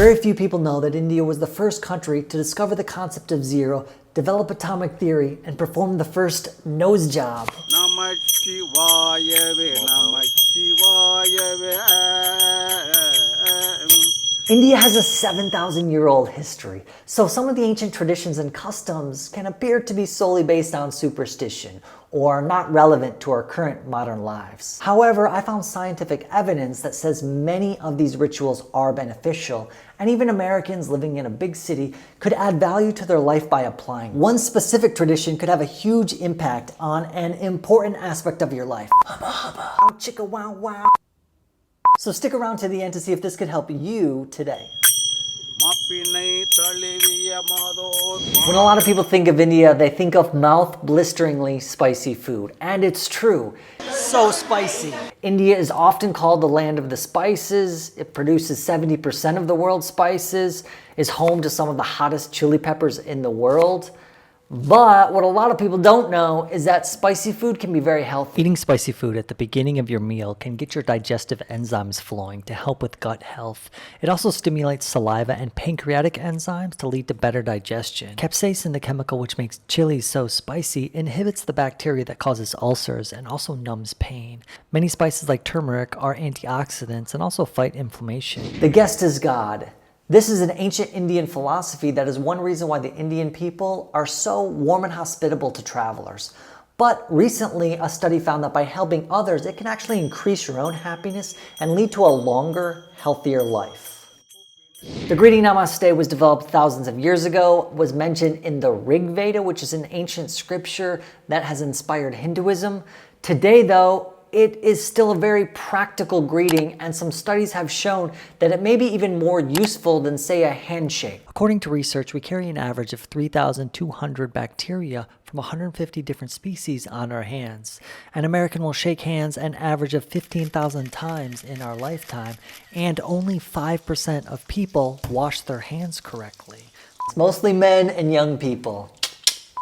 Very few people know that India was the first country to discover the concept of zero, develop atomic theory, and perform the first nose job. India has a 7,000-year-old history, so some of the ancient traditions and customs can appear to be solely based on superstition or not relevant to our current modern lives. However, I found scientific evidence that says many of these rituals are beneficial, and even Americans living in a big city could add value to their life by applying. One specific tradition could have a huge impact on an important aspect of your life. Hubba hubba, chicka wow wow. So stick around to the end to see if this could help you today. When a lot of people think of India, they think of mouth-blisteringly spicy food. And it's true. So spicy. India is often called the land of the spices. It produces 70% of the world's spices, is home to some of the hottest chili peppers in the world. But what a lot of people don't know is that spicy food can be very healthy. Eating spicy food at the beginning of your meal can get your digestive enzymes flowing to help with gut health. It also stimulates saliva and pancreatic enzymes to lead to better digestion. Capsaicin, the chemical which makes chilies so spicy, inhibits the bacteria that causes ulcers and also numbs pain. Many spices like turmeric are antioxidants and also fight inflammation. The guest is God. This is an ancient Indian philosophy that is one reason why the Indian people are so warm and hospitable to travelers. But recently, a study found that by helping others, it can actually increase your own happiness and lead to a longer, healthier life. The greeting Namaste was developed thousands of years ago, was mentioned in the Rig Veda, which is an ancient scripture that has inspired Hinduism. Today, though, it is still a very practical greeting, and some studies have shown that it may be even more useful than, say, a handshake. According to research, we carry an average of 3,200 bacteria from 150 different species on our hands. An American will shake hands an average of 15,000 times in our lifetime, and only 5% of people wash their hands correctly. It's mostly men and young people.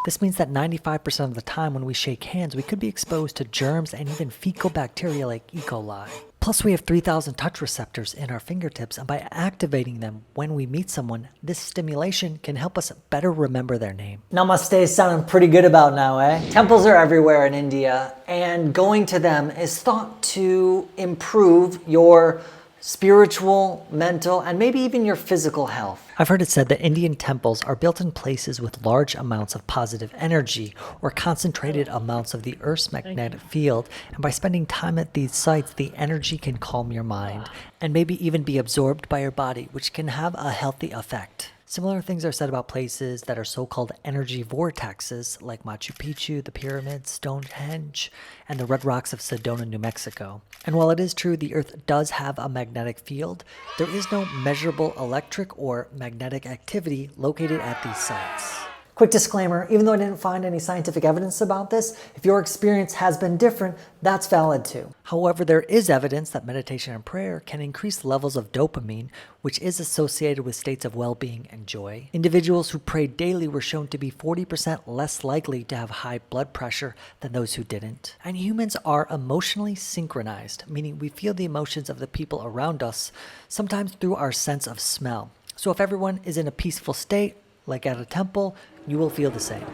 This means that 95% of the time when we shake hands, we could be exposed to germs and even fecal bacteria like E. coli. Plus, we have 3,000 touch receptors in our fingertips, and by activating them when we meet someone, this stimulation can help us better remember their name. Namaste is sounding pretty good about now, eh? Temples are everywhere in India, and going to them is thought to improve your spiritual, mental, and maybe even your physical health. I've heard it said that Indian temples are built in places with large amounts of positive energy or concentrated amounts of the Earth's magnetic field, and by spending time at these sites, the energy can calm your mind and maybe even be absorbed by your body, which can have a healthy effect. Similar things are said about places that are so-called energy vortexes, like Machu Picchu, the pyramids, Stonehenge, and the red rocks of Sedona, New Mexico. And while it is true the Earth does have a magnetic field, there is no measurable electric or magnetic activity located at these sites. Quick disclaimer, even though I didn't find any scientific evidence about this, if your experience has been different, that's valid too. However, there is evidence that meditation and prayer can increase levels of dopamine, which is associated with states of well-being and joy. Individuals who prayed daily were shown to be 40% less likely to have high blood pressure than those who didn't. And humans are emotionally synchronized, meaning we feel the emotions of the people around us, sometimes through our sense of smell. So if everyone is in a peaceful state, like at a temple, you will feel the same.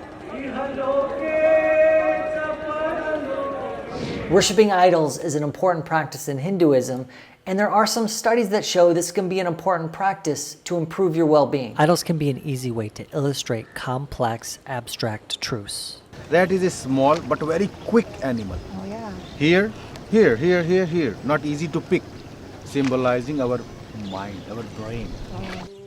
Worshipping idols is an important practice in Hinduism, and there are some studies that show this can be an important practice to improve your well-being. Idols can be an easy way to illustrate complex, abstract truths. That is a small but very quick animal. Oh yeah. Here, here, here, here, here. Not easy to pick, symbolizing our mind, our brain.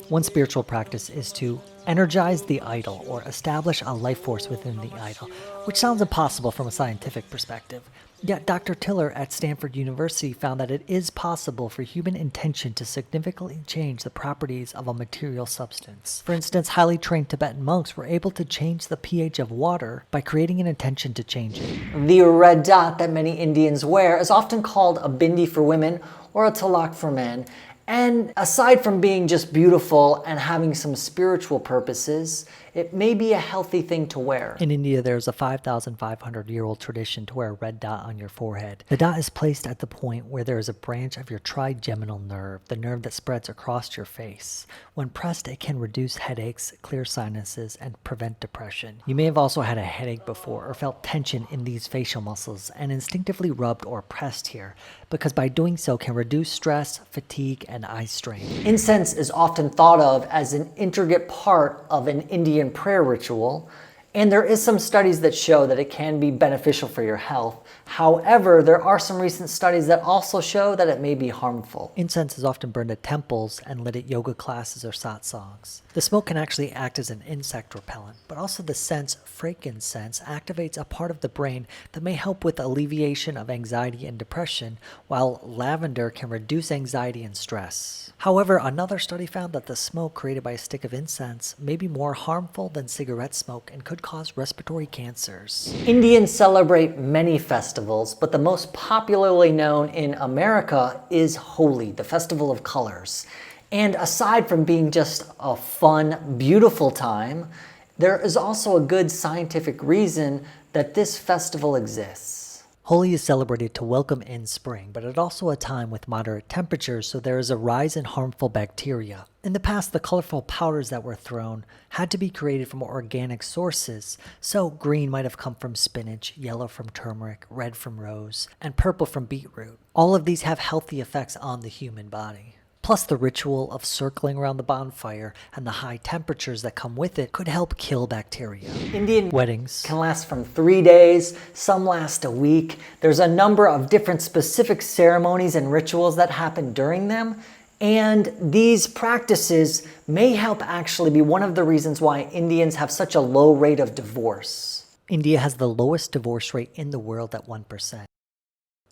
One spiritual practice is to energize the idol or establish a life force within the idol, which sounds impossible from a scientific perspective. Yet Dr. Tiller at Stanford University found that it is possible for human intention to significantly change the properties of a material substance. For instance, highly trained Tibetan monks were able to change the pH of water by creating an intention to change it. The red dot that many Indians wear is often called a bindi for women or a tilak for men. And aside from being just beautiful and having some spiritual purposes, it may be a healthy thing to wear. In India, there's a 5,500-year-old tradition to wear a red dot on your forehead. The dot is placed at the point where there is a branch of your trigeminal nerve, the nerve that spreads across your face. When pressed, it can reduce headaches, clear sinuses, and prevent depression. You may have also had a headache before or felt tension in these facial muscles and instinctively rubbed or pressed here, because by doing so can reduce stress, fatigue, and eye strain. Incense is often thought of as an intricate part of an Indian prayer ritual, and there is some studies that show that it can be beneficial for your health. However, there are some recent studies that also show that it may be harmful. Incense is often burned at temples and lit at yoga classes or satsangs. The smoke can actually act as an insect repellent, but also the sense, frankincense, activates a part of the brain that may help with alleviation of anxiety and depression, while lavender can reduce anxiety and stress. However, another study found that the smoke created by a stick of incense may be more harmful than cigarette smoke and could cause respiratory cancers. Indians celebrate many festivals, but the most popularly known in America is Holi, the Festival of Colors. And aside from being just a fun, beautiful time, there is also a good scientific reason that this festival exists. Holi is celebrated to welcome in spring, but it's also a time with moderate temperatures, so there is a rise in harmful bacteria. In the past, the colorful powders that were thrown had to be created from organic sources, so green might have come from spinach, yellow from turmeric, red from rose, and purple from beetroot. All of these have healthy effects on the human body. Plus, the ritual of circling around the bonfire and the high temperatures that come with it could help kill bacteria. Indian weddings can last from 3 days, some last a week. There's a number of different specific ceremonies and rituals that happen during them, and these practices may help actually be one of the reasons why Indians have such a low rate of divorce. India has the lowest divorce rate in the world at 1%.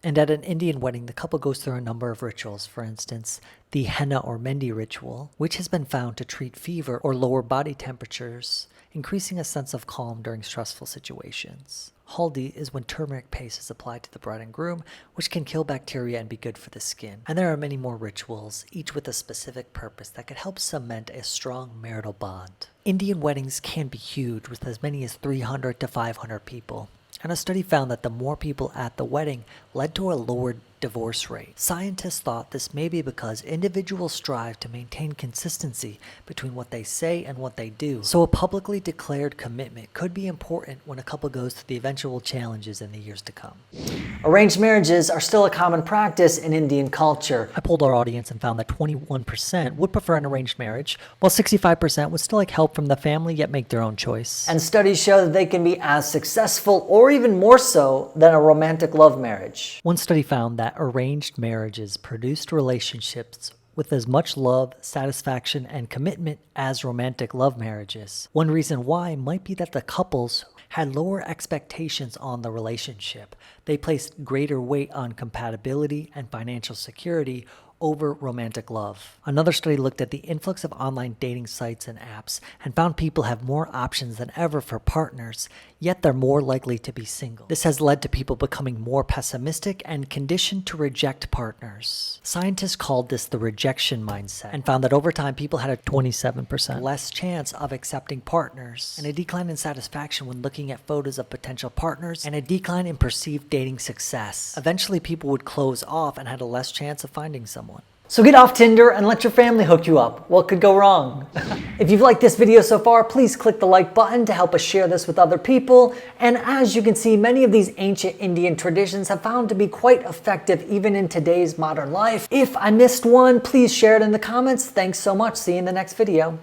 And at an Indian wedding, the couple goes through a number of rituals. For instance, the Henna or Mendhi ritual, which has been found to treat fever or lower body temperatures, increasing a sense of calm during stressful situations. Haldi is when turmeric paste is applied to the bride and groom, which can kill bacteria and be good for the skin. And there are many more rituals, each with a specific purpose that could help cement a strong marital bond. Indian weddings can be huge, with as many as 300 to 500 people. And a study found that the more people at the wedding led to a lower divorce rate. Scientists thought this may be because individuals strive to maintain consistency between what they say and what they do. So a publicly declared commitment could be important when a couple goes through the eventual challenges in the years to come. Arranged marriages are still a common practice in Indian culture. I polled our audience and found that 21% would prefer an arranged marriage, while 65% would still like help from the family yet make their own choice. And studies show that they can be as successful or even more so than a romantic love marriage. One study found that arranged marriages produced relationships with as much love, satisfaction, and commitment as romantic love marriages. One reason why might be that the couples had lower expectations on the relationship. They placed greater weight on compatibility and financial security over romantic love. Another study looked at the influx of online dating sites and apps and found people have more options than ever for partners, yet they're more likely to be single. This has led to people becoming more pessimistic and conditioned to reject partners. Scientists called this the rejection mindset and found that over time people had a 27% less chance of accepting partners, and a decline in satisfaction when looking at photos of potential partners, and a decline in perceived dating success. Eventually people would close off and had a less chance of finding someone. So get off Tinder and let your family hook you up. What could go wrong? If you've liked this video so far, please click the like button to help us share this with other people. And as you can see, many of these ancient Indian traditions have found to be quite effective even in today's modern life. If I missed one, please share it in the comments. Thanks so much. See you in the next video.